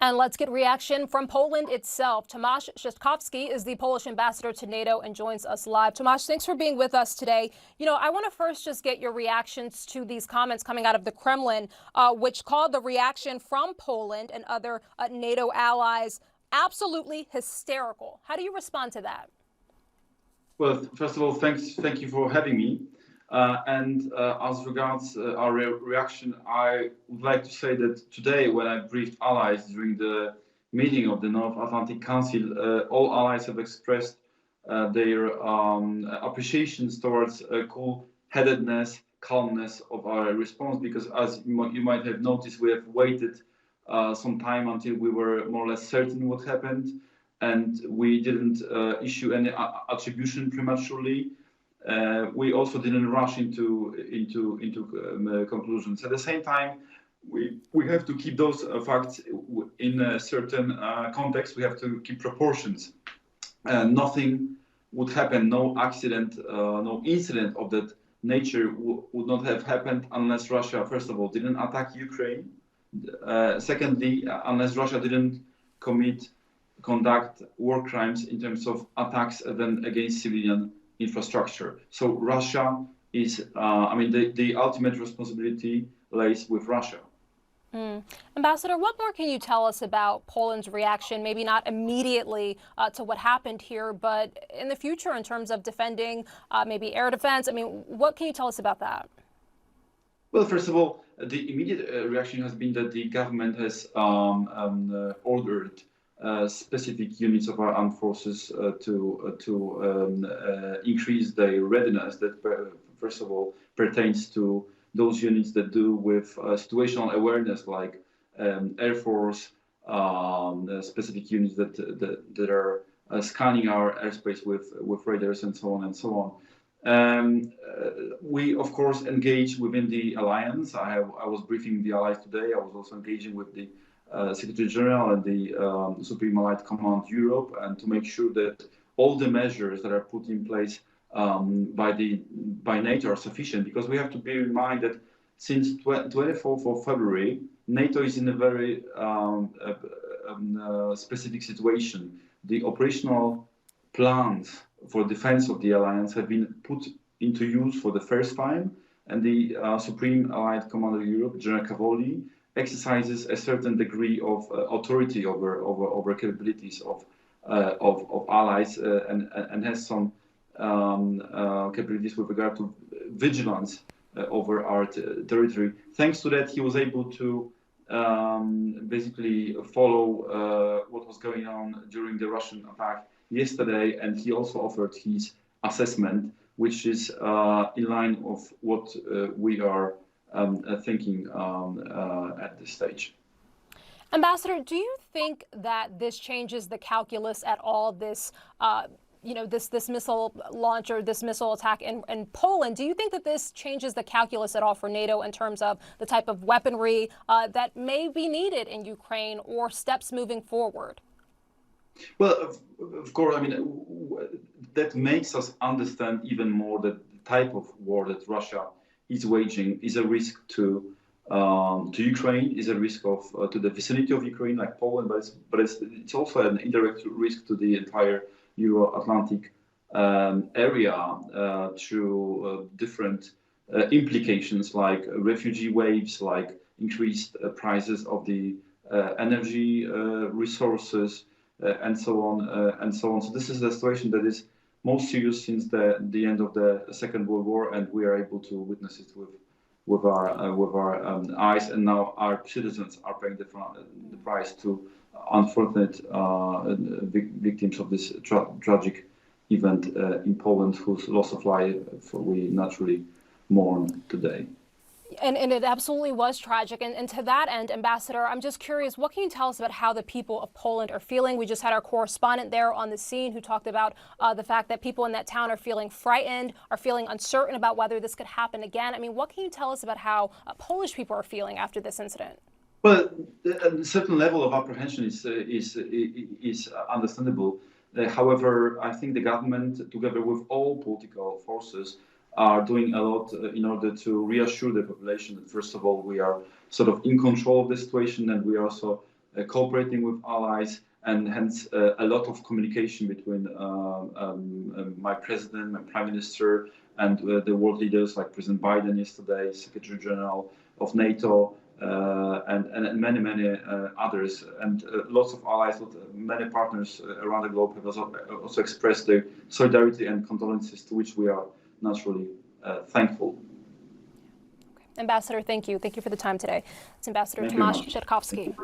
And let's get reaction from Poland itself. Tomasz Szatkowski is the Polish ambassador to NATO and joins us live. Tomasz, thanks for being with us today. I want to first just get your reactions to these comments coming out of the Kremlin, which called the reaction from Poland and other NATO allies absolutely hysterical. How do you respond to that? Well, first of all, thank you for having me. As regards our reaction, I would like to say that today, when I briefed allies during the meeting of the North Atlantic Council, all allies have expressed their appreciations towards cool-headedness, calmness of our response, because as you might have noticed, we have waited some time until we were more or less certain what happened, and we didn't issue any attribution prematurely. We also didn't rush into conclusions. At the same time, we have to keep those facts in a certain context. We have to keep proportions. Nothing would happen, no accident, no incident of that nature would not have happened unless Russia, first of all, didn't attack Ukraine. Secondly, unless Russia didn't conduct war crimes in terms of attacks then against civilian infrastructure. So Russia is, the ultimate responsibility lays with Russia. Ambassador, what more can you tell us about Poland's reaction, maybe not immediately to what happened here, but in the future in terms of defending maybe air defense? What can you tell us about that? Well, first of all, the immediate reaction has been that the government has ordered specific units of our armed forces to increase their readiness. That, first of all, pertains to those units that do with situational awareness, like Air Force, specific units that are scanning our airspace with radars and so on and so on. We, of course, engage within the alliance. I was briefing the allies today. I was also engaging with the Secretary General and the Supreme Allied Command Europe, and to make sure that all the measures that are put in place by NATO are sufficient, because we have to bear in mind that since 24th of February, NATO is in a very specific situation. The operational plans for defense of the alliance have been put into use for the first time, and the Supreme Allied Commander Europe, General Cavoli, exercises a certain degree of authority over capabilities of allies and has some capabilities with regard to vigilance over our territory. Thanks to that, he was able to basically follow what was going on during the Russian attack yesterday, and he also offered his assessment, which is in line of what we are thinking at this stage. Ambassador, do you think that this changes the calculus at all, this this missile launch or this missile attack in Poland? Do you think that this changes the calculus at all for NATO in terms of the type of weaponry that may be needed in Ukraine or steps moving forward? Well, of course, that makes us understand even more that the type of war that Russia is waging is a risk to Ukraine, is a risk to the vicinity of Ukraine, like Poland, but it's also an indirect risk to the entire Euro-Atlantic area through different implications, like refugee waves, like increased prices of the energy resources, and so on and so on. So this is a situation that is most serious since the end of the Second World War, and we are able to witness it with our eyes. And now our citizens are paying the price to unfortunate victims of this tragic event in Poland, whose loss of life we naturally mourn today. And it absolutely was tragic. And to that end, Ambassador, I'm just curious, what can you tell us about how the people of Poland are feeling? We just had our correspondent there on the scene who talked about the fact that people in that town are feeling frightened, are feeling uncertain about whether this could happen again. What can you tell us about how Polish people are feeling after this incident? Well, a certain level of apprehension is understandable. However, I think the government, together with all political forces, are doing a lot in order to reassure the population that, first of all, we are sort of in control of the situation, and we are also cooperating with allies, and hence a lot of communication between my president, my prime minister, and the world leaders like President Biden yesterday, Secretary General of NATO, and many others, and lots of allies, many partners around the globe have also expressed their solidarity and condolences, to which we are naturally thankful. Ambassador, thank you. Thank you for the time today. It's Ambassador Thank you Tomasz very much. Szatkowski.